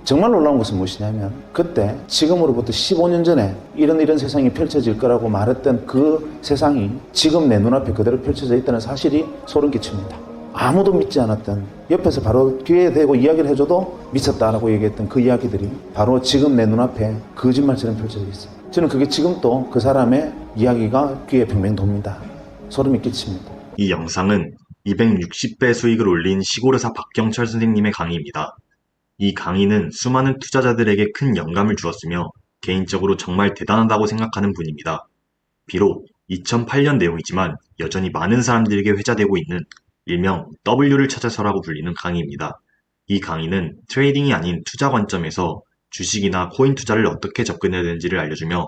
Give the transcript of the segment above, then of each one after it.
정말 놀라운 것은 무엇이냐면 그때 지금으로부터 15년 전에 이런 세상이 펼쳐질 거라고 말했던 그 세상이 지금 내 눈앞에 그대로 펼쳐져 있다는 사실이 소름 끼칩니다. 아무도 믿지 않았던, 옆에서 바로 귀에 대고 이야기를 해줘도 미쳤다라고 얘기했던 그 이야기들이 바로 지금 내 눈앞에 거짓말처럼 펼쳐져 있어요. 저는 그게 지금 또 그 사람의 이야기가 귀에 뱅뱅 돕니다. 소름이 끼칩니다. 이 영상은 260배 수익을 올린 시골의사 박경철 선생님의 강의입니다. 이 강의는 수많은 투자자들에게 큰 영감을 주었으며 개인적으로 정말 대단하다고 생각하는 분입니다. 비록 2008년 내용이지만 여전히 많은 사람들에게 회자되고 있는 일명 W를 찾아서라고 불리는 강의입니다. 이 강의는 트레이딩이 아닌 투자 관점에서 주식이나 코인 투자를 어떻게 접근해야 되는지를 알려주며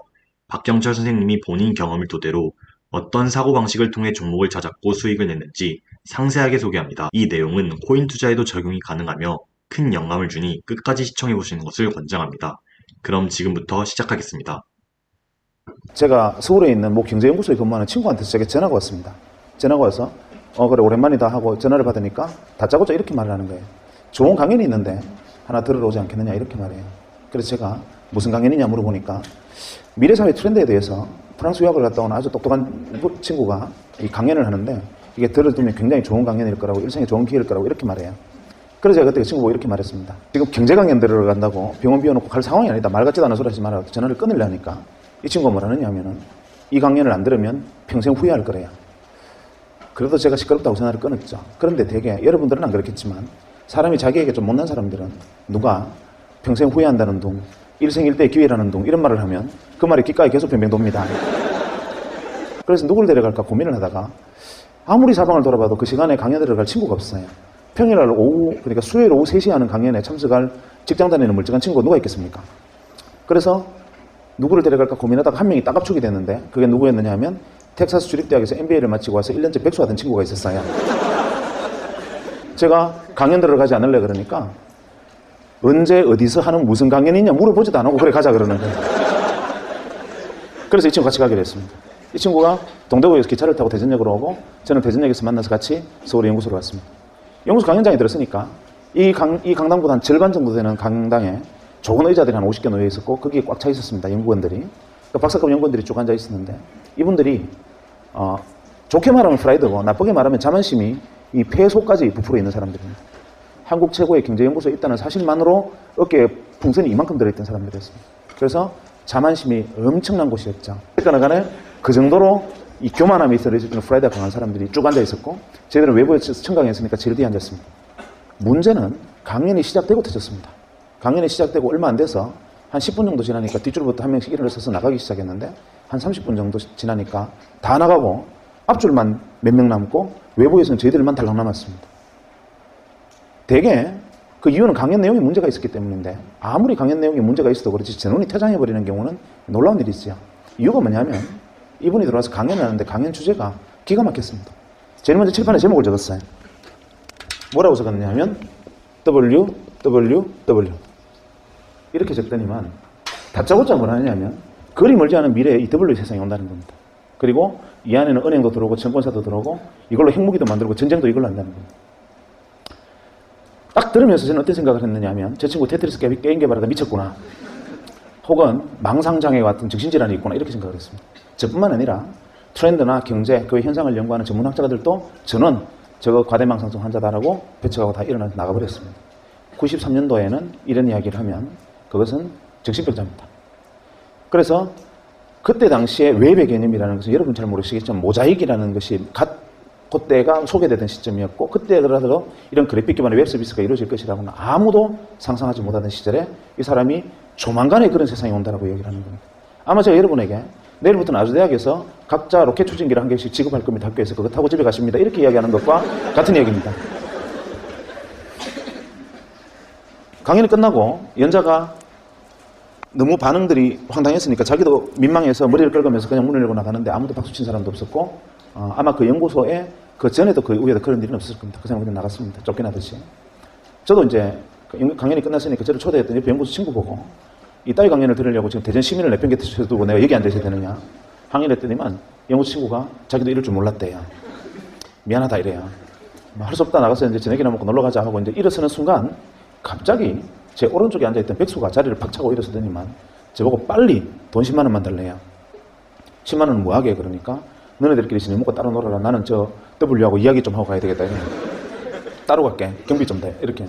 박경철 선생님이 본인 경험을 토대로 어떤 사고방식을 통해 종목을 찾았고 수익을 냈는지 상세하게 소개합니다. 이 내용은 코인 투자에도 적용이 가능하며 큰 영감을 주니 끝까지 시청해보시는 것을 권장합니다. 그럼 지금부터 시작하겠습니다. 제가 서울에 있는 모 경제연구소에 근무하는 친구한테 제게 전화가 왔습니다. 전화가 와서 그래 오랜만이다 하고 전화를 받으니까 다짜고짜 이렇게 말을 하는 거예요. 좋은 강연이 있는데 하나 들으러 오지 않겠느냐 이렇게 말해요. 그래서 제가 무슨 강연이냐 물어보니까 미래사회 트렌드에 대해서 프랑스 유학을 갔다 온 아주 똑똑한 친구가 이 강연을 하는데 이게 들어두면 굉장히 좋은 강연일 거라고, 일생에 좋은 기회일 거라고 이렇게 말해요. 그래서 제가 그때 그 친구 보고 이렇게 말했습니다. 지금 경제 강연 들으러 간다고 병원 비워놓고 갈 상황이 아니다. 말 같지도 않은 소리 하지 말아라. 전화를 끊으려 하니까 이 친구가 뭐라 하느냐 하면은 이 강연을 안 들으면 평생 후회할 거래요. 그래도 제가 시끄럽다고 전화를 끊었죠. 그런데 되게 여러분들은 안 그렇겠지만 사람이 자기에게 좀 못난 사람들은 누가 평생 후회한다는 둥, 일생일대의 기회라는 둥 이런 말을 하면 그 말이 귓가에 계속 뱅뱅 돕니다. 그래서 누구를 데려갈까 고민을 하다가 아무리 사방을 돌아봐도 그 시간에 강연 들어갈 친구가 없어요. 평일날 오후, 그러니까 수요일 오후 3시에 하는 강연에 참석할 직장 다니는 멀쩡한 친구가 누가 있겠습니까? 그래서 누구를 데려갈까 고민하다가 한 명이 딱 압축이 됐는데 그게 누구였느냐 하면 텍사스 주립대학에서 MBA를 마치고 와서 1년째 백수하던 친구가 있었어요. 제가 강연 들어가지 않을래 그러니까 언제 어디서 하는 무슨 강연이냐 물어보지도 안 하고 그래 가자 그러는 거예요. 그래서 이 친구 같이 가기로 했습니다. 이 친구가 동대구에서 기차를 타고 대전역으로 오고 저는 대전역에서 만나서 같이 서울의 연구소로 갔습니다. 연구소 강연장에 들었으니까 이 강당보다 한 절반 정도 되는 강당에 좋은 의자들이 한 50개 놓여 있었고 거기에 꽉 차 있었습니다. 연구원들이. 그러니까 박사급 연구원들이 쭉 앉아 있었는데 이분들이 좋게 말하면 프라이드고 나쁘게 말하면 자만심이 이 폐속까지 부풀어 있는 사람들입니다. 한국 최고의 경제연구소에 있다는 사실만으로 어깨에 풍선이 이만큼 들어있던 사람들이었습니다. 그래서 자만심이 엄청난 곳이었죠. 그러니까 간에 그 정도로 이 교만함이 있어서 프라이드가 강한 사람들이 쭉 앉아 있었고 저희들은 외부에서 청강했으니까 제일 뒤에 앉았습니다. 문제는 강연이 시작되고 터졌습니다. 강연이 시작되고 얼마 안 돼서 한 10분 정도 지나니까 뒷줄부터 한 명씩 일어서서 나가기 시작했는데 한 30분 정도 지나니까 다 나가고 앞줄만 몇 명 남고 외부에서는 저희들만 달랑 남았습니다. 대개 그 이유는 강연 내용에 문제가 있었기 때문인데 아무리 강연 내용에 문제가 있어도 그렇지 전원이 퇴장해버리는 경우는 놀라운 일이 있어요. 이유가 뭐냐면 이분이 들어와서 강연을 하는데 강연 주제가 기가 막혔습니다. 제일 먼저 칠판에 제목을 적었어요. 뭐라고 적었냐면 W 이렇게 적더니만 다짜고짜 뭘 하냐면 그리 멀지 않은 미래에 이 W 세상이 온다는 겁니다. 그리고 이 안에는 은행도 들어오고 증권사도 들어오고 이걸로 핵무기도 만들고 전쟁도 이걸로 한다는 겁니다. 딱 들으면서 저는 어떤 생각을 했느냐 하면 저 친구 테트리스 게임 개발하다 미쳤구나. 혹은 망상장애 같은 정신질환이 있구나 이렇게 생각을 했습니다. 저뿐만 아니라 트렌드나 경제, 그 현상을 연구하는 전문학자들도 저는 저거 과대망상성 환자다라고 배척하고 다 일어나서 나가버렸습니다. 93년도에는 이런 이야기를 하면 그것은 정신병자입니다. 그래서 그때 당시에 웹의 개념이라는 것은 여러분 잘 모르시겠지만 모자익이라는 것이 그때가 소개되던 시점이었고 그때라도 이런 그래픽 기반의 웹 서비스가 이루어질 것이라고는 아무도 상상하지 못하던 시절에 이 사람이 조만간에 그런 세상이 온다라고 얘기를 하는 겁니다. 아마 제가 여러분에게 내일부터 나주대학에서 각자 로켓 추진기를 한 개씩 지급할 겁니다. 학교에서 그거 타고 집에 가십니다. 이렇게 이야기하는 것과 같은 얘기입니다. 강연이 끝나고 연자가 너무 반응들이 황당했으니까 자기도 민망해서 머리를 긁으면서 그냥 문을 열고 나가는데 아무도 박수 친 사람도 없었고 아마 그 연구소에 그 전에도 그 위에도 그런 일은 없었을 겁니다. 그 사람 그냥 나갔습니다. 쫓겨나듯이. 저도 이제 강연이 끝났으니까 저를 초대했더니 옆에 연구소 친구 보고 이따위 강연을 들으려고 지금 대전 시민을 내팽개쳐 두고 내가 여기 앉아 있어야 되느냐 항의를 했더니만 연구소 친구가 자기도 이럴 줄 몰랐대요. 미안하다 이래요. 할 수 없다 나가서 이제 저녁이나 먹고 놀러 가자 하고 이제 일어서는 순간 갑자기 제 오른쪽에 앉아있던 백수가 자리를 팍 차고 일어서더니만 저보고 빨리 돈 10만 원만 달래요. 10만 원은 뭐하게? 그러니까 너네들끼리 지내 먹고 따로 놀아라. 나는 저 W하고 이야기 좀 하고 가야 되겠다. 따로 갈게. 경비 좀 돼. 이렇게.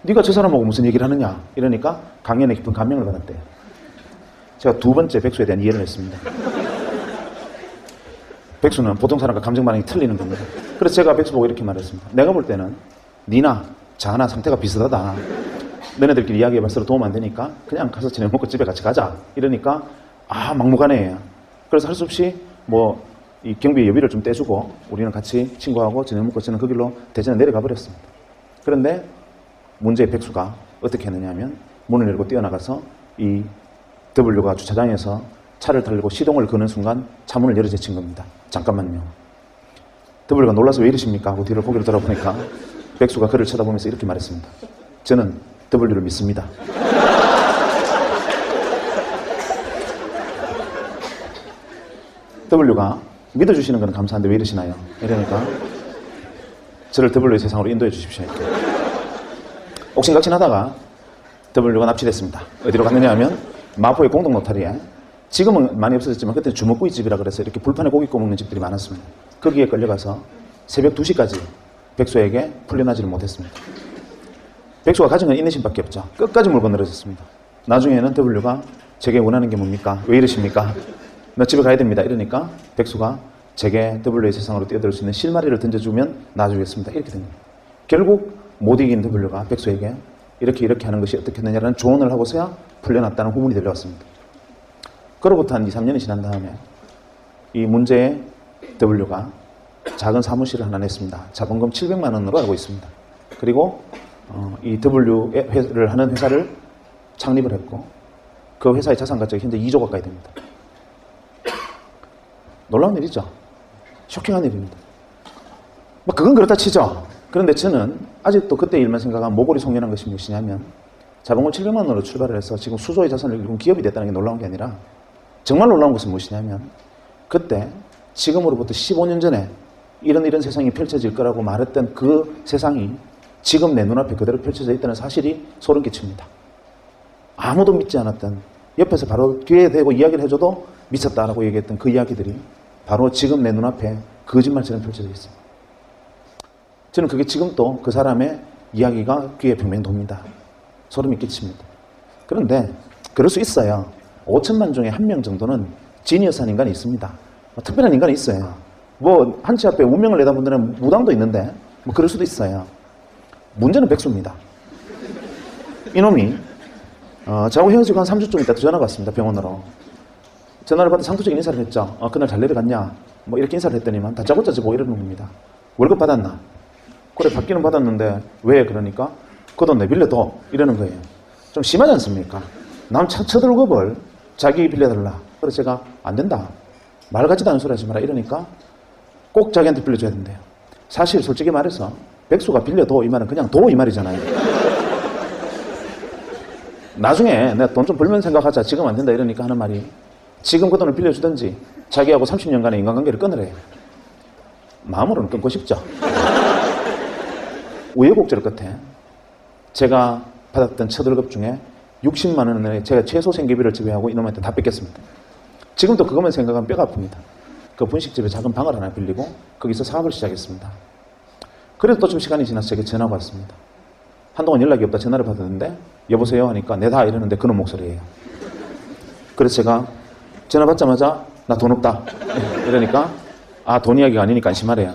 네가 저 사람하고 무슨 얘기를 하느냐? 이러니까 강연에 깊은 감명을 받았대요. 제가 두 번째 백수에 대한 이해를 했습니다. 백수는 보통 사람과 감정 반응이 틀리는 겁니다. 그래서 제가 백수 보고 이렇게 말했습니다. 내가 볼 때는 니나 자나 상태가 비슷하다. 너네들끼리 이야기해봐 서로 도움 안 되니까 그냥 가서 지내 먹고 집에 같이 가자. 이러니까 막무가내예요. 그래서 할 수 없이 이 경비 여비를 좀 떼주고 우리는 같이 친구하고 지내 먹고 저는 그 길로 대전에 내려가 버렸습니다. 그런데 문제의 백수가 어떻게 했느냐 하면 문을 열고 뛰어나가서 이 W가 주차장에서 차를 달리고 시동을 거는 순간 차문을 열어 제친 겁니다. 잠깐만요. W가 놀라서 왜 이러십니까? 하고 뒤를 고개를 돌아보니까 백수가 그를 쳐다보면서 이렇게 말했습니다. 저는 W를 믿습니다. W가 믿어주시는 건 감사한데 왜 이러시나요? 이러니까 저를 W의 세상으로 인도해 주십시오. 이렇게. 옥신각신 하다가 W가 납치됐습니다. 어디로 갔느냐 하면 마포의 공동 노타리에 지금은 많이 없어졌지만 그때 주먹구이집이라 그래서 이렇게 불판에 고기 구워 먹는 집들이 많았습니다. 거기에 끌려가서 새벽 2시까지 백수에게 풀려나지를 못했습니다. 백수가 가진 건 인내심밖에 없죠. 끝까지 물고 늘어졌습니다. 나중에는 W가 제게 원하는 게 뭡니까? 왜 이러십니까? 나 집에 가야 됩니다. 이러니까 백수가 제게 W의 세상으로 뛰어들 수 있는 실마리를 던져주면 놔주겠습니다. 이렇게 됩니다. 결국 못 이긴 W가 백수에게 이렇게 하는 것이 어떻겠느냐라는 조언을 하고서야 풀려났다는 후문이 들려왔습니다. 그로부터 한 2, 3년이 지난 다음에 이 문제의 W가 작은 사무실을 하나 냈습니다. 자본금 700만 원으로 알고 있습니다. 그리고 이 W를 하는 회사를 창립을 했고 그 회사의 자산 가치가 현재 2조 가까이 됩니다. 놀라운 일이죠. 쇼킹한 일입니다. 그건 그렇다 치죠. 그런데 저는 아직도 그때 일만 생각하면 모골이 송연한 것이 무엇이냐면 자본금 700만 원으로 출발을 해서 지금 수조의 자산을 이룬 기업이 됐다는 게 놀라운 게 아니라 정말 놀라운 것은 무엇이냐면 그때 지금으로부터 15년 전에 이런 세상이 펼쳐질 거라고 말했던 그 세상이 지금 내 눈앞에 그대로 펼쳐져 있다는 사실이 소름 끼칩니다. 아무도 믿지 않았던 옆에서 바로 귀에 대고 이야기를 해줘도 미쳤다라고 얘기했던 그 이야기들이 바로 지금 내 눈앞에 거짓말처럼 펼쳐져 있습니다. 저는 그게 지금도 그 사람의 이야기가 귀에 팽팽 돕니다. 소름이 끼칩니다. 그런데 그럴 수 있어요. 5천만 중에 1명 정도는 지니어스한 인간이 있습니다. 특별한 인간이 있어요. 한치 앞에 운명을 내다보는 무당도 있는데 그럴 수도 있어요. 문제는 백수입니다. 이놈이 저하고 헤어지고 한 3주쯤 있다 전화가 왔습니다. 병원으로. 전화를 받아 상투적인 인사를 했죠. 그날 잘 내려갔냐? 이렇게 인사를 했더니만 다짜고짜 보고 이러는 겁니다. 월급 받았나? 그래 받기는 받았는데 왜? 그러니까 그 돈 내 빌려둬 이러는 거예요. 좀 심하지 않습니까? 남 쳐들급을 자기 빌려달라. 그래서 제가 안 된다. 말 같지도 않은 소리 하지 마라 이러니까 꼭 자기한테 빌려줘야 된대요. 사실 솔직히 말해서 백수가 빌려둬 이 말은 그냥 도 이 말이잖아요. 나중에 내가 돈 좀 벌면 생각하자. 지금 안 된다 이러니까 하는 말이 지금 그 돈을 빌려주든지 자기하고 30년간의 인간관계를 끊으래요. 마음으로는 끊고 싶죠. 우여곡절 끝에 제가 받았던 첫월급 중에 60만 원을 제가 최소 생계비를 지배하고 이놈한테 다 뺏겼습니다. 지금도 그것만 생각하면 뼈가 아픕니다. 그 분식집에 작은 방을 하나 빌리고 거기서 사업을 시작했습니다. 그래도 또 좀 시간이 지나서 제게 전화가 왔습니다. 한동안 연락이 없다 전화를 받았는데 여보세요 하니까 내다 이러는데 그놈 목소리예요. 그래서 제가 전화 받자마자 나 돈 없다 이러니까 돈 이야기가 아니니까 안심하래요.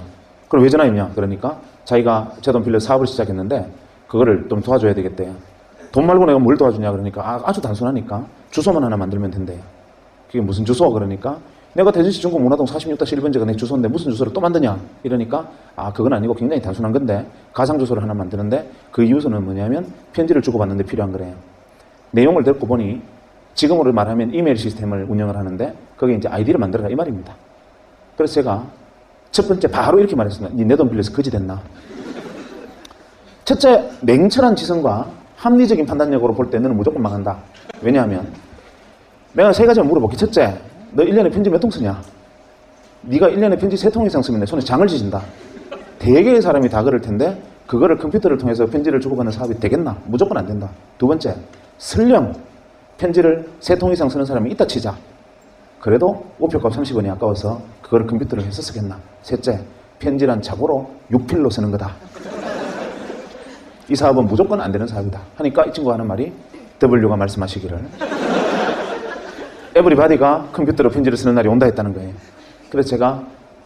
그럼 왜 전화했냐? 그러니까 자기가 제 돈 빌려 사업을 시작했는데 그거를 좀 도와줘야 되겠대요. 돈 말고 내가 뭘 도와주냐? 그러니까 아주 단순하니까 주소만 하나 만들면 된대요. 그게 무슨 주소? 그러니까 내가 대전시 중구 문화동 46-1번지가 내 주소인데 무슨 주소를 또 만드냐? 이러니까 그건 아니고 굉장히 단순한 건데 가상주소를 하나 만드는데 그 이유서는 뭐냐면 편지를 주고받는데 필요한 거래요. 내용을 듣고 보니 지금으로 말하면 이메일 시스템을 운영을 하는데 거기에 이제 아이디를 만들어라 이 말입니다. 그래서 제가 첫 번째 바로 이렇게 말했습니다. 니 내 돈 빌려서 거지 됐나? 첫째, 냉철한 지성과 합리적인 판단력으로 볼 때 너는 무조건 망한다. 왜냐하면 내가 세 가지만 물어볼게. 첫째, 너 1년에 편지 몇 통 쓰냐? 네가 1년에 편지 3통 이상 쓰면 내 손에 장을 지진다. 대개의 사람이 다 그럴 텐데 그거를 컴퓨터를 통해서 편지를 주고받는 사업이 되겠나? 무조건 안 된다. 두 번째, 설령 편지를 3통 이상 쓰는 사람이 있다 치자. 그래도 우표값 30원이 아까워서 그걸 컴퓨터를 해서 쓰겠나? 셋째, 편지란 자고로 6필로 쓰는 거다. 이 사업은 무조건 안 되는 사업이다. 하니까 이 친구가 하는 말이 W가 말씀하시기를 에브리바디가 컴퓨터로 편지를 쓰는 날이 온다 했다는 거예요. 그래서 제가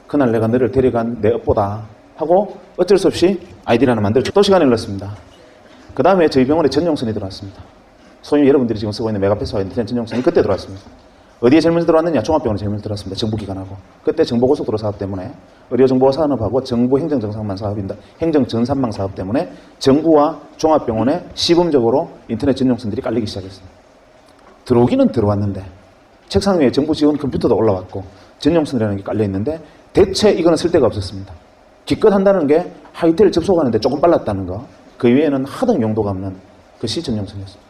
그날 내가 너를 데려간 내 업보다 하고 어쩔 수 없이 아이디를 하나 만들었죠. 또 시간이 흘렀습니다. 그 다음에 저희 병원에 전용선이 들어왔습니다. 소위 여러분들이 지금 쓰고 있는 메가패스와 인터넷 전용선이 그때 들어왔습니다. 어디에 제일 먼저 들어왔느냐? 종합병원에 제일 먼저 들어왔습니다. 정부기관하고. 그때 정보고속도로 사업 때문에 의료정보산업하고 정부행정정상망 사업인다. 행정전산망 사업 때문에 정부와 종합병원에 시범적으로 인터넷 전용선들이 깔리기 시작했습니다. 들어오기는 들어왔는데 책상 위에 정부 지원 컴퓨터도 올라왔고 전용선이라는 게 깔려있는데 대체 이거는 쓸 데가 없었습니다. 기껏 한다는 게 하이텔 접속하는데 조금 빨랐다는 거. 그 이외에는 하등 용도가 없는 것이 전용선이었습니다.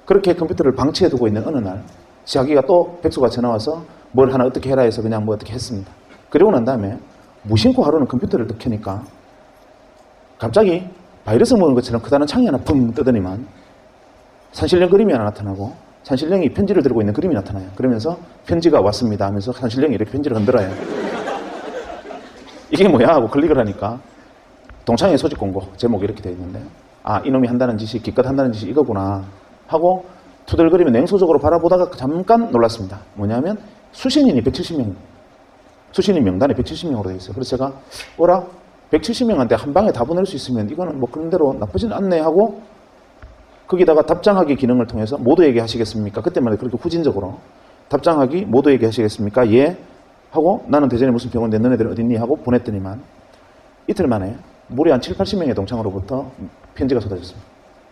그렇게 컴퓨터를 방치해두고 있는 어느 날 자기가 또 백수가 전화와서 뭘 하나 어떻게 해라 해서 그냥 뭐 어떻게 했습니다. 그리고 난 다음에 무심코 하루는 컴퓨터를 딱 켜니까 갑자기 바이러스 먹은 것처럼 크다는 창이 하나 붕 뜨더니만 산신령 그림이 하나 나타나고 산신령이 편지를 들고 있는 그림이 나타나요. 그러면서 편지가 왔습니다 하면서 산신령이 이렇게 편지를 흔들어요. 이게 뭐야 하고 클릭을 하니까 동창회 소집 공고 제목이 이렇게 되어 있는데 아 이놈이 한다는 짓이 기껏 한다는 짓이 이거구나 하고 투덜거리며 냉소적으로 바라보다가 잠깐 놀랐습니다. 뭐냐면 수신인이 170명 수신인 명단에 170명으로 되어 있어요. 그래서 제가 어라 170명한테 한 방에 다 보낼 수 있으면 이거는 뭐 그런 대로 나쁘진 않네 하고 거기다가 답장하기 기능을 통해서 모두에게 하시겠습니까? 그때만 그렇게 후진적으로 답장하기 모두에게 하시겠습니까? 예 하고 나는 대전에 무슨 병원인데 너네들 어딨니? 하고 보냈더니만 이틀 만에 무려 한 7, 80명의 동창으로부터 편지가 쏟아졌습니다.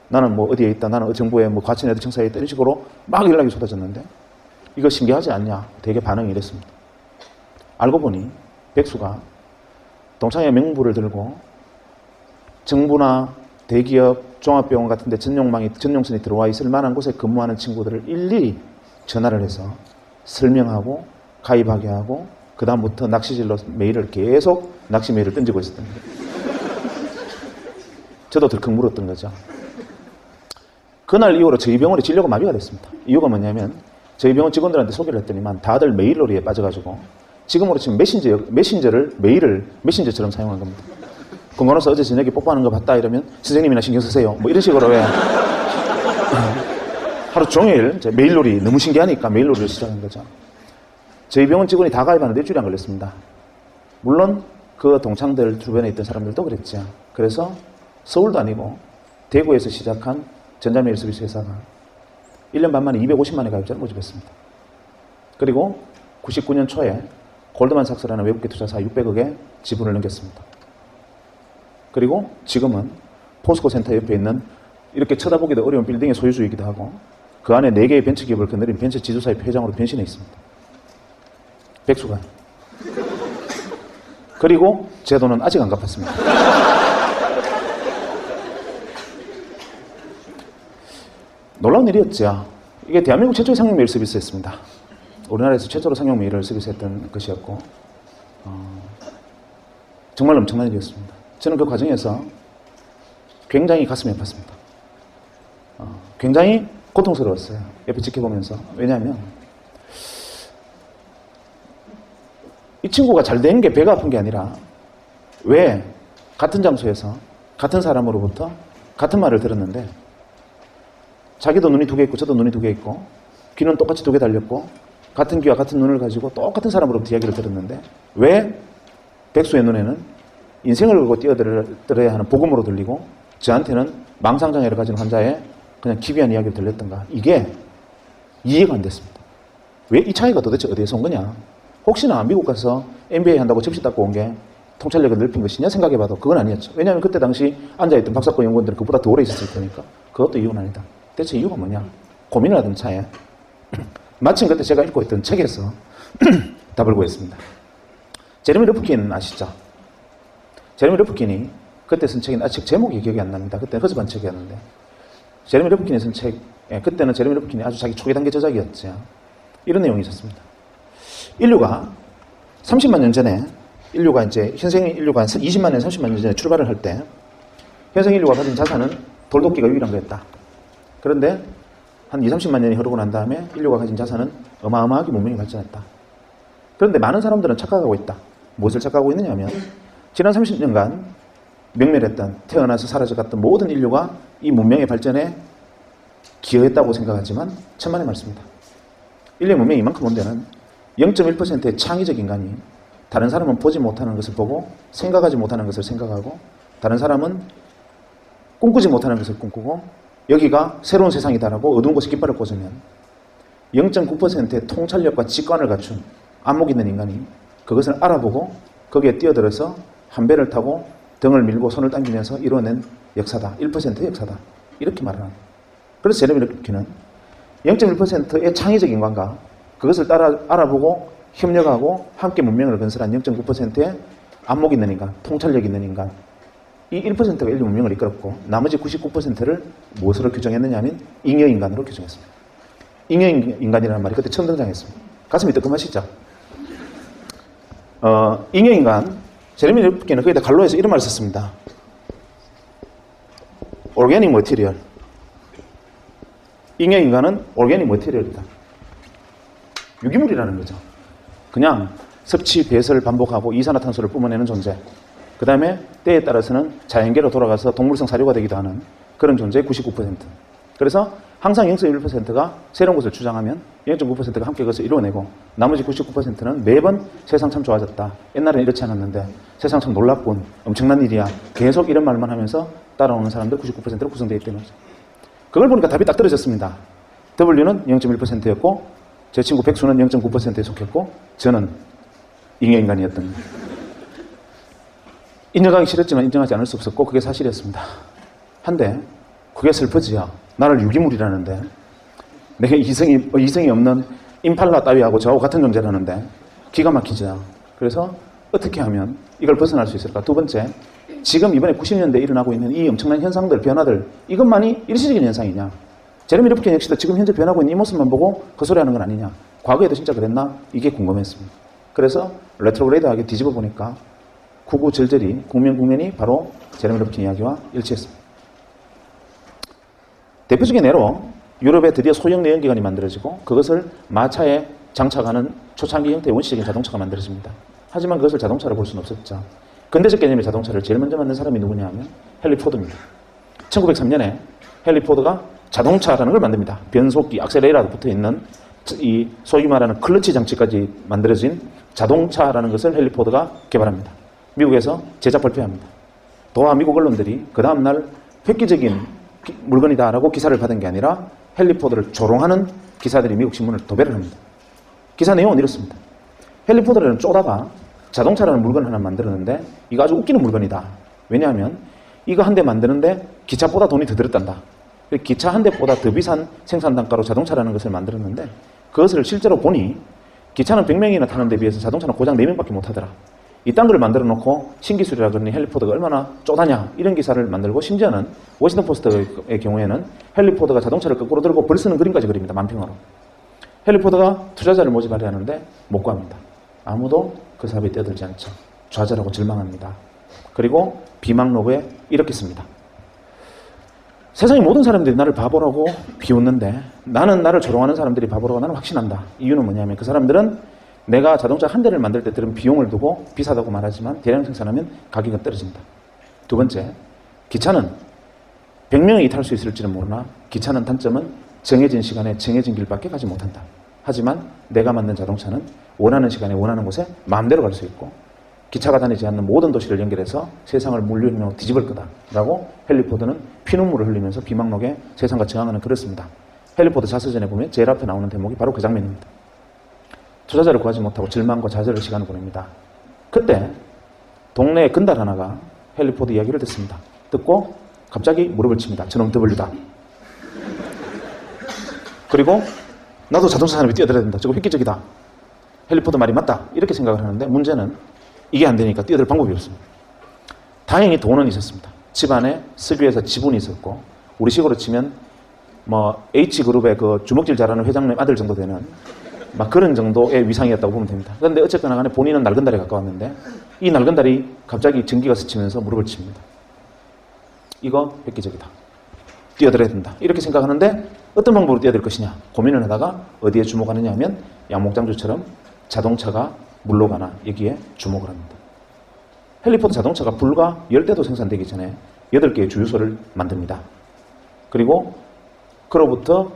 나는 뭐 어디에 있다, 나는 정부의 뭐 과천에 청사에 있다 이런 식으로 막 연락이 쏟아졌는데 이거 신기하지 않냐? 되게 반응이 이랬습니다. 알고 보니 백수가 동창회 명부를 들고 정부나 대기업, 종합병원 같은 데 전용선이 들어와 있을 만한 곳에 근무하는 친구들을 일일이 전화를 해서 설명하고 가입하게 하고 그 다음부터 낚시질로 메일을 계속 낚시 메일을 던지고 있었던 거예요. 저도 덜컥 물었던 거죠. 그날 이후로 저희 병원의 진료가 마비가 됐습니다. 이유가 뭐냐면 저희 병원 직원들한테 소개를 했더니만 다들 메일놀이에 빠져가지고 지금으로 치면 메신저를 메일을 메신저처럼 사용한 겁니다. 건강원에서 어제 저녁에 뽀뽀하는 거 봤다 이러면 선생님이나 신경 쓰세요. 뭐 이런 식으로 왜 하루 종일 메일놀이 너무 신기하니까 메일놀이를 시작한 거죠. 저희 병원 직원이 다 가입하는데 일주일이 안 걸렸습니다. 물론 그 동창들 주변에 있던 사람들도 그랬죠. 그래서 서울도 아니고 대구에서 시작한 전자메일 서비스 회사가 1년 반 만에 250만의 가입자를 모집했습니다. 그리고 99년 초에 골드만삭스라는 외국계 투자사 600억의 지분을 넘겼습니다. 그리고 지금은 포스코 센터 옆에 있는 이렇게 쳐다보기도 어려운 빌딩의 소유주이기도 하고 그 안에 4개의 벤처기업을 거느린 벤처 지주사의 회장으로 변신해 있습니다. 백수가. 그리고 제 돈은 아직 안 갚았습니다. 놀라운 일이었죠. 이게 대한민국 최초의 상용 메일 서비스였습니다. 우리나라에서 최초로 상용 메일을 서비스했던 것이었고 정말 엄청난 일이었습니다. 저는 그 과정에서 굉장히 가슴이 아팠습니다. 굉장히 고통스러웠어요. 옆에 지켜보면서. 왜냐하면 이 친구가 잘 된 게 배가 아픈 게 아니라 왜 같은 장소에서 같은 사람으로부터 같은 말을 들었는데 자기도 눈이 2개 있고 저도 눈이 2개 있고 귀는 똑같이 2개 달렸고 같은 귀와 같은 눈을 가지고 똑같은 사람으로부터 이야기를 들었는데 왜 백수의 눈에는 인생을 걸고 뛰어들어야 하는 복음으로 들리고 저한테는 망상장애를 가진 환자의 그냥 기괴한 이야기를 들렸던가. 이게 이해가 안 됐습니다. 왜 이 차이가 도대체 어디에서 온 거냐. 혹시나 미국 가서 MBA 한다고 접시 닦고 온 게 통찰력을 넓힌 것이냐 생각해봐도 그건 아니었죠. 왜냐하면 그때 당시 앉아있던 박사과 연구원들은 그보다 더 오래 있었을 테니까. 그것도 이유는 아니다. 대체 이유가 뭐냐. 고민을 하던 차에 마침 그때 제가 읽고 있던 책에서 답을 구했습니다. 제레미 르프킨 아시죠? 제레미 르프킨이 그때 쓴 책인데 책 제목이 기억이 안 납니다. 그때 허즈반 책이었는데 제레미 르프킨이 쓴 책, 그때는 제레미 르프킨이 아주 자기 초기 단계 저작이었죠. 이런 내용이 있었습니다. 인류가 30만 년 전에 인류가 이제 현생 인류가 한 20만 년, 30만 년 전에 출발을 할 때 현생 인류가 가진 자산은 돌도끼가 유일한 거였다. 그런데 한 20, 30만 년이 흐르고 난 다음에 인류가 가진 자산은 어마어마하게 문명이 발전했다. 그런데 많은 사람들은 착각하고 있다. 무엇을 착각하고 있느냐 하면 지난 30년간 명멸했던, 태어나서 사라져갔던 모든 인류가 이 문명의 발전에 기여했다고 생각하지만 천만의 말씀이다. 인류의 문명이 이만큼 온 데는 0.1%의 창의적 인간이 다른 사람은 보지 못하는 것을 보고 생각하지 못하는 것을 생각하고 다른 사람은 꿈꾸지 못하는 것을 꿈꾸고 여기가 새로운 세상이다라고 어두운 곳에 깃발을 꽂으면 0.9%의 통찰력과 직관을 갖춘 안목 있는 인간이 그것을 알아보고 거기에 뛰어들어서 한 배를 타고 등을 밀고 손을 당기면서 이뤄낸 역사다. 1%의 역사다. 이렇게 말을 합니다. 그래서 제레미 르핀은 0.1%의 창의적 인간과 그것을 따라 알아보고 협력하고 함께 문명을 건설한 0.9%의 안목 있는 인간, 통찰력 있는 인간, 이 1%가 인류 문명을 이끌었고 나머지 99%를 무엇으로 규정했느냐 하면 잉여인간으로 규정했습니다. 잉여인간이라는 말이 그때 처음 등장했습니다. 가슴이 뜨끔하시죠? 잉여인간, 제레미 르핀은 거기다 갈로에서 이런 말을 썼습니다. Organic material. 잉여인간은 organic material이다. 유기물이라는 거죠. 그냥 섭취, 배설을 반복하고 이산화탄소를 뿜어내는 존재. 그 다음에 때에 따라서는 자연계로 돌아가서 동물성 사료가 되기도 하는 그런 존재의 99%. 그래서 항상 0.1%가 새로운 것을 주장하면 0.9%가 함께 그것을 이루어내고 나머지 99%는 매번 세상 참 좋아졌다. 옛날엔 이렇지 않았는데 세상 참 놀랍군. 엄청난 일이야. 계속 이런 말만 하면서 따라오는 사람들 99%로 구성되어 있다는 거죠. 그걸 보니까 답이 딱 떨어졌습니다. W는 0.1%였고 제 친구 백수는 0.9%에 속했고 저는 잉여인간이었던 거예요. 인정하기 싫었지만 인정하지 않을 수 없었고 그게 사실이었습니다. 한데 그게 슬퍼지야. 나를 유기물이라는데 내가 이성이 없는 임팔라 따위하고 저하고 같은 존재라는데 기가 막히죠. 그래서 어떻게 하면 이걸 벗어날 수 있을까? 두 번째, 지금 이번에 90년대에 일어나고 있는 이 엄청난 현상들, 변화들 이것만이 일시적인 현상이냐? 제레미 르핀 역시도 지금 현재 변하고 있는 이 모습만 보고 헛소리하는 건 아니냐? 과거에도 진짜 그랬나? 이게 궁금했습니다. 그래서 레트로그레이드하게 뒤집어 보니까 구구절절이 국면이 바로 제레미 르핀 이야기와 일치했습니다. 대표적인 예로 유럽에 드디어 소형 내연기관이 만들어지고 그것을 마차에 장착하는 초창기 형태의 원시적인 자동차가 만들어집니다. 하지만 그것을 자동차로 볼 수는 없었죠. 근대적 개념의 자동차를 제일 먼저 만든 사람이 누구냐 하면 헨리 포드입니다. 1903년에 헨리 포드가 자동차라는 걸 만듭니다. 변속기, 악셀레이터가 붙어있는 이 소위 말하는 클러치 장치까지 만들어진 자동차라는 것을 헨리 포드가 개발합니다. 미국에서 제작 발표합니다. 도하 미국 언론들이 그 다음날 획기적인 물건이다라고 기사를 받은 게 아니라 헨리 포드를 조롱하는 기사들이 미국 신문을 도배를 합니다. 기사 내용은 이렇습니다. 헨리 포드라는 쪼다가 자동차라는 물건 하나 만들었는데 이거 아주 웃기는 물건이다. 왜냐하면 이거 한 대 만드는데 기차보다 돈이 더 들었단다. 기차 한 대보다 더 비싼 생산 단가로 자동차라는 것을 만들었는데 그것을 실제로 보니 기차는 100명이나 타는 데 비해서 자동차는 고작 4명밖에 못 하더라. 이딴 걸 만들어 놓고 신기술이라 그러니 헨리 포드가 얼마나 쪼다냐 이런 기사를 만들고 심지어는 워싱턴 포스트의 경우에는 헨리 포드가 자동차를 거꾸로 들고 벌 쓰는 그림까지 그립니다. 만평으로. 헨리 포드가 투자자를 모집하려 하는데 못 구합니다. 아무도 그 사업에 뛰어들지 않죠. 좌절하고 절망합니다. 그리고 비망록에 이렇게 씁니다. 세상의 모든 사람들이 나를 바보라고 비웃는데 나는 나를 조롱하는 사람들이 바보라고 나는 확신한다. 이유는 뭐냐면 그 사람들은 내가 자동차 한 대를 만들 때 들은 비용을 두고 비싸다고 말하지만 대량 생산하면 가격은 떨어진다. 두 번째, 기차는 100명이 탈 수 있을지는 모르나 기차는 단점은 정해진 시간에 정해진 길밖에 가지 못한다. 하지만 내가 만든 자동차는 원하는 시간에 원하는 곳에 마음대로 갈 수 있고 기차가 다니지 않는 모든 도시를 연결해서 세상을 물리로 뒤집을 거다라고 헨리 포드는 피눈물을 흘리면서 비망록에 세상과 저항하는 글을 씁니다. 헨리 포드 자서전에 보면 제일 앞에 나오는 대목이 바로 그 장면입니다. 투자자를 구하지 못하고 절망과 좌절의 시간을 보냅니다. 그때 동네에 건달 하나가 헨리 포드 이야기를 듣습니다. 듣고 갑자기 무릎을 칩니다. 저놈 W다. 그리고 나도 자동차 산업에 뛰어들어야 된다. 저거 획기적이다. 헨리 포드 말이 맞다. 이렇게 생각을 하는데 문제는 이게 안 되니까 뛰어들 방법이 없습니다. 다행히 돈은 있었습니다. 집안에 석유회사 지분이 있었고 우리 식으로 치면 뭐 H그룹의 그 주먹질 잘하는 회장님 아들 정도 되는 막 그런 정도의 위상이었다고 보면 됩니다. 그런데 어쨌거나 간에 본인은 낡은 달에 가까웠는데 이 낡은 달이 갑자기 전기가 스치면서 무릎을 칩니다. 이거 획기적이다. 뛰어들어야 된다. 이렇게 생각하는데 어떤 방법으로 뛰어들 것이냐 고민을 하다가 어디에 주목하느냐 하면 양목장주처럼 자동차가 물러가나 여기에 주목을 합니다. 헬리포드 자동차가 불과 10대도 생산되기 전에 8개의 주유소를 만듭니다. 그리고 그로부터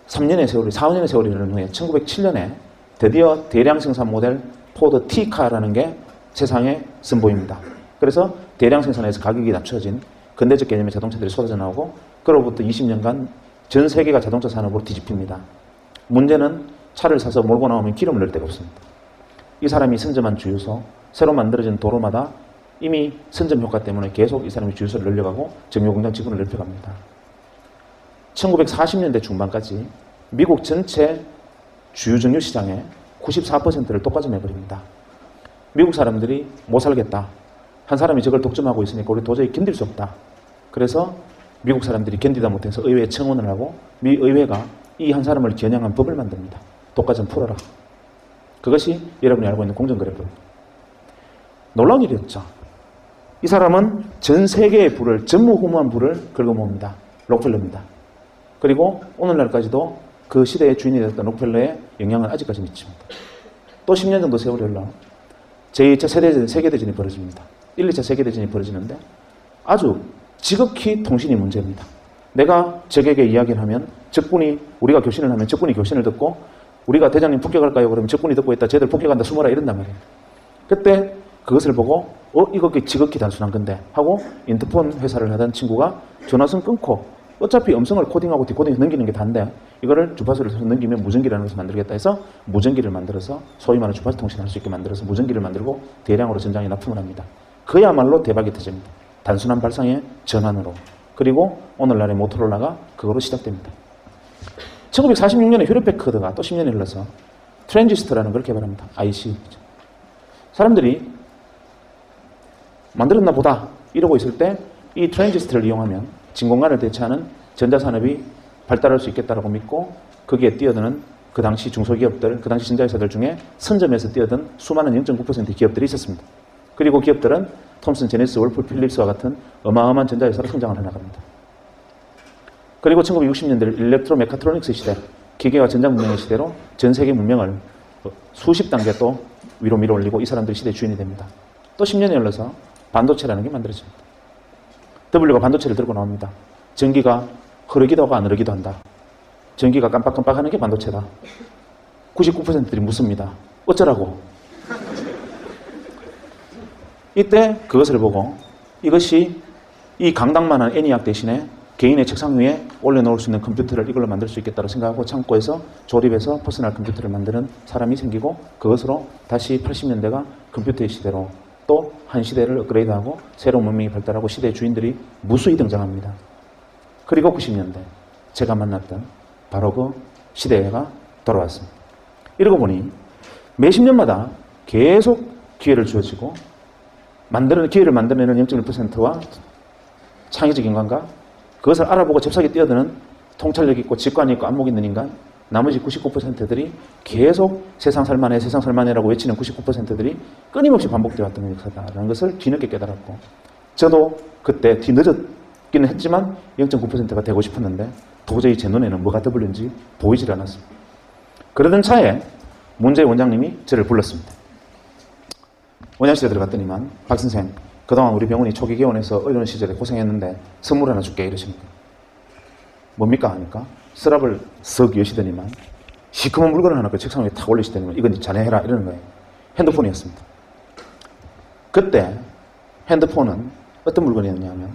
3년의 세월이, 4, 5년의 세월이 흐른 후에 1907년에 드디어 대량 생산 모델 포드 T카라는 게 세상에 선보입니다. 그래서 대량 생산에서 가격이 낮춰진 근대적 개념의 자동차들이 쏟아져 나오고 그로부터 20년간 전 세계가 자동차 산업으로 뒤집힙니다. 문제는 차를 사서 몰고 나오면 기름을 넣을 데가 없습니다. 이 사람이 선점한 주유소, 새로 만들어진 도로마다 이미 선점 효과 때문에 계속 이 사람이 주유소를 늘려가고 정유공장 지분을 넓혀갑니다. 1940년대 중반까지 미국 전체 주유정유 시장의 94%를 독과점해버립니다. 미국 사람들이 못 살겠다. 한 사람이 저걸 독점하고 있으니까 우리 도저히 견딜 수 없다. 그래서 미국 사람들이 견디다 못해서 의회에 청원을 하고 미 의회가 이 한 사람을 겨냥한 법을 만듭니다. 독과점 풀어라. 그것이 여러분이 알고 있는 공정거래법입니다. 놀라운 일이었죠. 이 사람은 전 세계의 부를, 전무후무한 부를 긁어모읍니다. 록펠러입니다. 그리고 오늘날까지도 그 시대의 주인이 됐던 록펠러의 영향을 아직까지 미칩니다. 또 10년 정도 세월이 흘러 제2차 세계대전이 벌어집니다. 1, 2차 세계대전이 벌어지는데 아주 지극히 통신이 문제입니다. 내가 적에게 이야기를 하면 적군이, 우리가 교신을 하면 적군이 교신을 듣고 우리가 대장님 폭격할까요? 그러면 적군이 듣고 있다. 쟤들 폭격한다. 숨어라. 이런단 말이에요. 그때 그것을 보고 이거 지극히 단순한 건데 하고 인터폰 회사를 하던 친구가 전화선 끊고 어차피 음성을 코딩하고 디코딩해서 넘기는 게 다인데 이거를 주파수를 넘기면 무전기라는 것을 만들겠다 해서 무전기를 만들어서 소위 말하는 주파수 통신을 할 수 있게 만들어서 무전기를 만들고 대량으로 전장에 납품을 합니다. 그야말로 대박이 터집니다. 단순한 발상의 전환으로. 그리고 오늘날의 모토로라가 그거로 시작됩니다. 1946년에 휴레패커드가 또 10년이 흘러서 트랜지스터라는 걸 개발합니다. IC. 사람들이 만들었나 보다 이러고 있을 때 이 트랜지스터를 이용하면 진공관을 대체하는 전자산업이 발달할 수 있겠다고 믿고 거기에 뛰어드는 그 당시 중소기업들, 그 당시 전자회사들 중에 선점에서 뛰어든 수많은 0.9%의 기업들이 있었습니다. 그리고 기업들은 톰슨, 제네시스, 월프, 필립스와 같은 어마어마한 전자회사로 성장을 해나갑니다. 그리고 1960년대 일렉트로 메카트로닉스 시대, 기계와 전자 문명의 시대로 전 세계 문명을 수십 단계 또 위로 밀어올리고 이 사람들이 시대의 주인이 됩니다. 또 10년이 흘러서 반도체라는 게 만들어집니다. W가 반도체를 들고 나옵니다. 전기가 흐르기도 하고 안 흐르기도 한다. 전기가 깜빡깜빡하는 게 반도체다. 99%들이 묻습니다. 어쩌라고? 이때 그것을 보고 이것이 이 강당만한 애니악 대신에 개인의 책상 위에 올려놓을 수 있는 컴퓨터를 이걸로 만들 수 있겠다고 생각하고 창고에서 조립해서 퍼스널 컴퓨터를 만드는 사람이 생기고 그것으로 다시 80년대가 컴퓨터의 시대로 또 한 시대를 업그레이드하고 새로운 문명이 발달하고 시대의 주인들이 무수히 등장합니다. 그리고 90년대 제가 만났던 바로 그 시대가 돌아왔습니다. 이러고 보니 매십 년마다 계속 기회를 주어지고 기회를 만들어내는 0.1%와 창의적인 인간과 그것을 알아보고 잽싸게 뛰어드는 통찰력 있고 직관이 있고 안목 있는 인간, 나머지 99%들이 계속 세상 살만해라고 외치는 99%들이 끊임없이 반복되어 왔던 역사다라는 것을 뒤늦게 깨달았고 저도 그때 뒤늦었기는 했지만 0.9%가 되고 싶었는데 도저히 제 눈에는 뭐가 더블인지 보이질 않았습니다. 그러던 차에 문재인 원장님이 저를 불렀습니다. 원장실에 들어갔더니만 박 선생, 그동안 우리 병원이 초기 개원해서 어려운 시절에 고생했는데 선물 하나 줄게 이러십니까? 뭡니까 하니까 서랍을 썩 여시더니만 시커먼 물건을 하나 그 책상 위에 탁 올리시더니만 이건 자네 해라 이러는 거예요. 핸드폰이었습니다. 그때 핸드폰은 어떤 물건이었냐면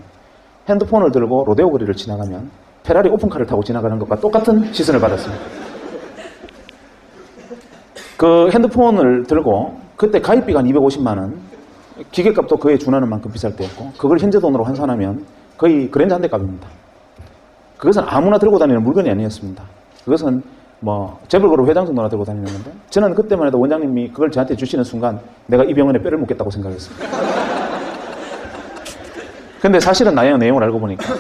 핸드폰을 들고 로데오 거리를 지나가면 페라리 오픈카를 타고 지나가는 것과 똑같은 시선을 받았습니다. 그 핸드폰을 들고 그때 가입비가 한 250만 원, 기계값도 그에 준하는 만큼 비쌀 때였고 그걸 현재 돈으로 환산하면 거의 그랜저 한 대 값입니다. 그것은 아무나 들고 다니는 물건이 아니었습니다. 그것은 뭐 재벌그룹 회장 정도나 들고 다니는 건데 저는 그때만 해도 원장님이 그걸 저한테 주시는 순간 내가 이 병원에 뼈를 묻겠다고 생각했습니다. 근데 사실은 나의 내용을 알고 보니까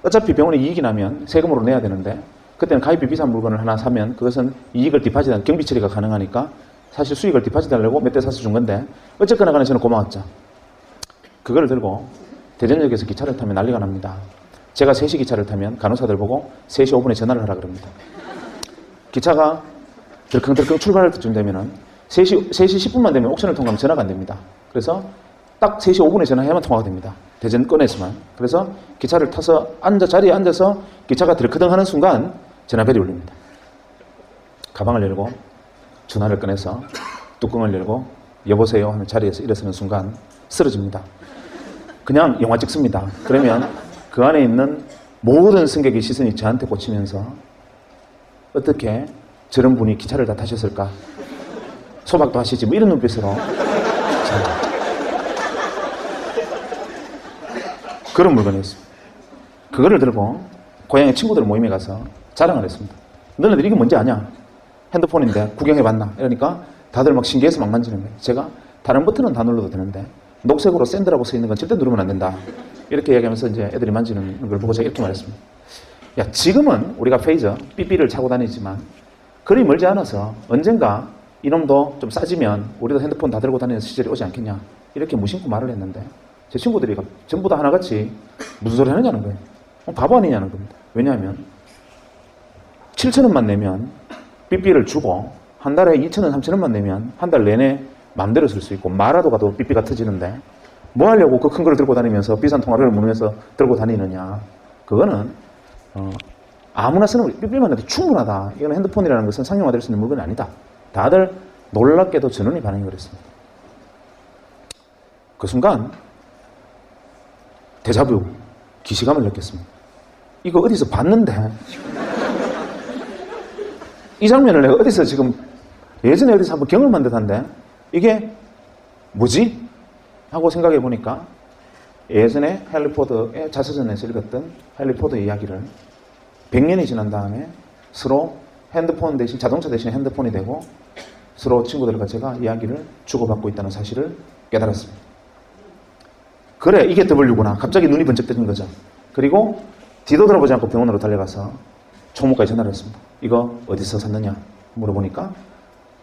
어차피 병원에 이익이 나면 세금으로 내야 되는데 그때는 가입비 비싼 물건을 하나 사면 그것은 이익을 디파짓한 경비 처리가 가능하니까 사실 수익을 디파짓하려고 몇 대 사서 준 건데 어쨌거나 간에 저는 고마웠죠. 그거를 들고 대전역에서 기차를 타면 난리가 납니다. 제가 3시 기차를 타면 간호사들 보고 3시 5분에 전화를 하라 그럽니다. 기차가 덜컹덜컹 출발할 때쯤 되면은 3시 10분만 되면 옥션을 통과하면 전화가 안 됩니다. 그래서 딱 3시 5분에 전화해야만 통화가 됩니다. 대전권에서만. 그래서 기차를 타서 자리에 앉아서 기차가 들크덩 하는 순간 전화벨이 울립니다. 가방을 열고 전화를 꺼내서 뚜껑을 열고 여보세요 하는 자리에서 일어서는 순간 쓰러집니다. 그냥 영화 찍습니다. 그러면 그 안에 있는 모든 승객의 시선이 저한테 꽂히면서 어떻게 저런 분이 기차를 다 타셨을까? 소박도 하시지 뭐 이런 눈빛으로 그런 물건이었습니다. 그거를 들고 고향의 친구들 모임에 가서 자랑을 했습니다. 너네들 이게 뭔지 아냐? 핸드폰인데 구경해봤나? 이러니까 다들 막 신기해서 막 만지는 거예요. 제가 다른 버튼은 다 눌러도 되는데 녹색으로 샌드라고 써 있는 건 절대 누르면 안 된다. 이렇게 얘기하면서 이제 애들이 만지는 걸 보고 제가 이렇게 말했습니다. 야, 지금은 우리가 페이저, 삐삐를 차고 다니지만 그리 멀지 않아서 언젠가 이놈도 좀 싸지면 우리도 핸드폰 다 들고 다니는 시절이 오지 않겠냐. 이렇게 무심코 말을 했는데 제 친구들이 전부 다 하나같이 무슨 소리 하느냐는 거예요. 바보 아니냐는 겁니다. 왜냐하면 7,000원만 내면 삐삐를 주고 한 달에 2,000원, 3,000원만 내면 한 달 내내 마음대로 쓸 수 있고 말아도 가도 삐삐가 터지는데 뭐 하려고 그 큰 걸 들고 다니면서 비싼 통화를 물으면서 들고 다니느냐. 그거는 아무나 쓰는 삐삐만 해도 충분하다. 이건 핸드폰이라는 것은 상용화될 수 있는 물건이 아니다. 다들 놀랍게도 전원이 반응이 그랬습니다. 그 순간 데자뷰, 기시감을 느꼈습니다. 이거 어디서 봤는데 이 장면을 내가 어디서 지금 예전에 어디서 한번 경험한 듯한데 이게 뭐지? 하고 생각해 보니까 예전에 해리포터의 자서전에서 읽었던 해리포터 이야기를 100년이 지난 다음에 서로 핸드폰 대신 자동차 대신 핸드폰이 되고 서로 친구들과 제가 이야기를 주고받고 있다는 사실을 깨달았습니다. 그래, 이게 W구나. 갑자기 눈이 번쩍 뜨는 거죠. 그리고 뒤도 돌아보지 않고 병원으로 달려가서 총무과에 전화를 했습니다. 이거 어디서 샀느냐 물어보니까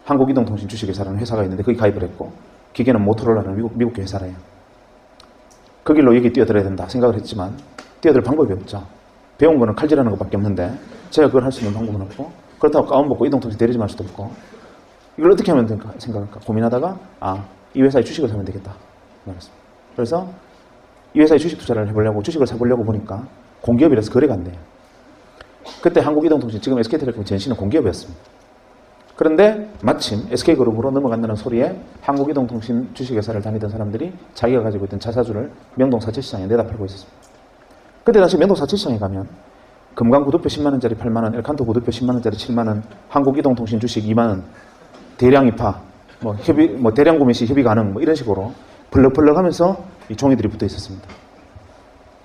한국이동통신 주식회사라는 회사가 있는데 거기 가입을 했고 기계는 모토로라는 미국계 회사래요. 그 길로 여기 뛰어들어야 된다 생각을 했지만 뛰어들 방법이 없죠. 배운 거는 칼질하는 것밖에 없는데 제가 그걸 할 수 있는 방법은 없고 그렇다고 가운 벗고 이동통신 대리점 할 수도 없고 이걸 어떻게 하면 될까 생각할까 고민하다가 이 회사의 주식을 사면 되겠다 말했습니다. 그래서 이 회사의 주식 투자를 해보려고 주식을 사보려고 보니까 공기업이라서 거래가 안 돼요. 그때 한국이동통신 지금 SK텔레콤 전신은 공기업이었습니다. 그런데 마침 SK그룹으로 넘어간다는 소리에 한국이동통신 주식회사를 다니던 사람들이 자기가 가지고 있던 자사주를 명동 사채시장에 내다 팔고 있었습니다. 그때 당시 명동 사채시장에 가면 금강 구두표 10만원짜리 8만원, 엘칸토 구두표 10만원짜리 7만원, 한국이동통신 주식 2만원, 대량 입하, 대량 구매 시 협의 가능, 이런 식으로 벌럭벌럭 하면서 이 종이들이 붙어 있었습니다.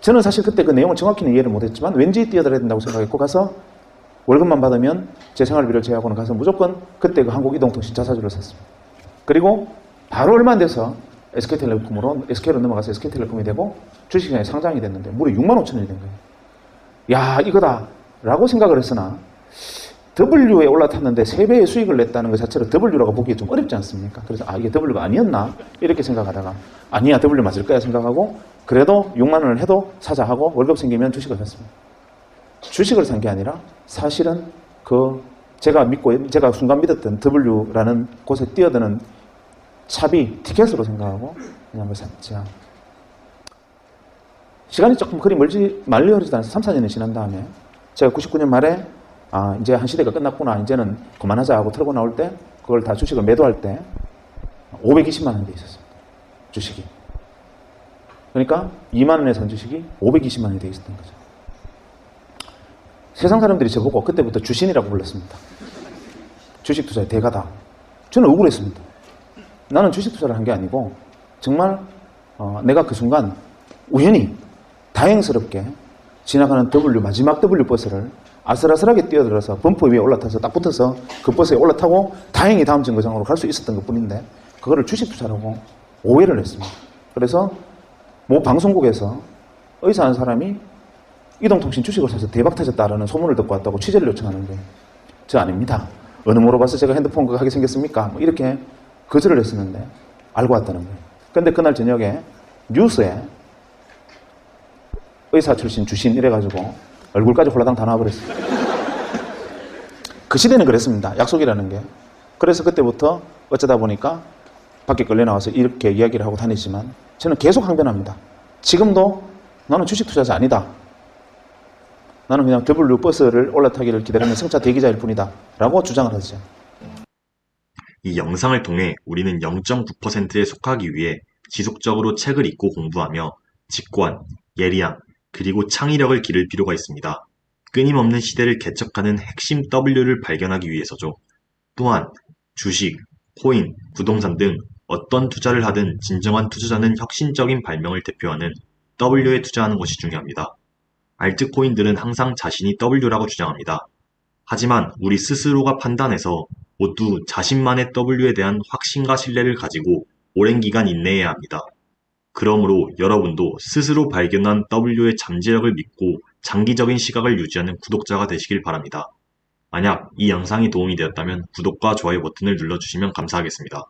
저는 사실 그때 그 내용을 정확히는 이해를 못했지만 왠지 뛰어들어야 된다고 생각했고 가서 월급만 받으면 제 생활비를 제외하고는 가서 무조건 그때 그 한국이동통신 자사주를 샀습니다. 그리고 바로 얼마 안 돼서 SK로 넘어가서 SK텔레콤이 되고 주식시장에 상장이 됐는데 무려 6만 5천 원이 된 거예요. 야, 이거다 라고 생각을 했으나 W에 올라탔는데 3배의 수익을 냈다는 것 자체로 W라고 보기 좀 어렵지 않습니까? 그래서 이게 W가 아니었나? 이렇게 생각하다가 아니야, W 맞을 거야 생각하고 그래도 6만 원을 해도 사자 하고 월급 생기면 주식을 샀습니다. 주식을 산 게 아니라 사실은 제가 순간 믿었던 W라는 곳에 뛰어드는 차비, 티켓으로 생각하고 그냥 그걸 샀죠. 시간이 조금 그리 멀리 흐르지 않아서 3, 4년이 지난 다음에 제가 99년 말에 이제 한 시대가 끝났구나. 이제는 그만하자 하고 털고 나올 때 그걸 다 주식을 매도할 때 520만 원이 돼 있었습니다. 주식이. 그러니까 2만 원에 산 주식이 520만 원이 돼 있었던 거죠. 세상 사람들이 저보고 그때부터 주신이라고 불렀습니다. 주식 투자의 대가다. 저는 억울했습니다. 나는 주식 투자를 한 게 아니고 정말 내가 그 순간 우연히 다행스럽게 지나가는 마지막 W 버스를 아슬아슬하게 뛰어들어서 범퍼 위에 올라타서 딱 붙어서 그 버스에 올라타고 다행히 다음 정거장으로 갈 수 있었던 것 뿐인데 그거를 주식 투자라고 오해를 했습니다. 그래서 모 방송국에서 의사 한 사람이 이동통신 주식을 사서 대박 터졌다라는 소문을 듣고 왔다고 취재를 요청하는 거예요. 저 아닙니다. 어느 물어봐서 제가 핸드폰 그거 하게 생겼습니까? 뭐 이렇게 거절을 했었는데 알고 왔다는 거예요. 근데 그날 저녁에 뉴스에 의사 출신 주신 이래가지고 얼굴까지 홀라당 다 나와버렸어요. 그 시대는 그랬습니다. 약속이라는 게. 그래서 그때부터 어쩌다 보니까 밖에 끌려 나와서 이렇게 이야기를 하고 다니지만 저는 계속 항변합니다. 지금도 나는 주식 투자자 아니다. 나는 그냥 W 버스를 올라타기를 기다리는 승차 대기자일 뿐이다. 라고 주장을 하죠. 이 영상을 통해 우리는 0.9%에 속하기 위해 지속적으로 책을 읽고 공부하며 직관, 예리함, 그리고 창의력을 기를 필요가 있습니다. 끊임없는 시대를 개척하는 핵심 W를 발견하기 위해서죠. 또한 주식, 코인, 부동산 등 어떤 투자를 하든 진정한 투자자는 혁신적인 발명을 대표하는 W에 투자하는 것이 중요합니다. 알트코인들은 항상 자신이 W라고 주장합니다. 하지만 우리 스스로가 판단해서 모두 자신만의 W에 대한 확신과 신뢰를 가지고 오랜 기간 인내해야 합니다. 그러므로 여러분도 스스로 발견한 W의 잠재력을 믿고 장기적인 시각을 유지하는 구독자가 되시길 바랍니다. 만약 이 영상이 도움이 되었다면 구독과 좋아요 버튼을 눌러주시면 감사하겠습니다.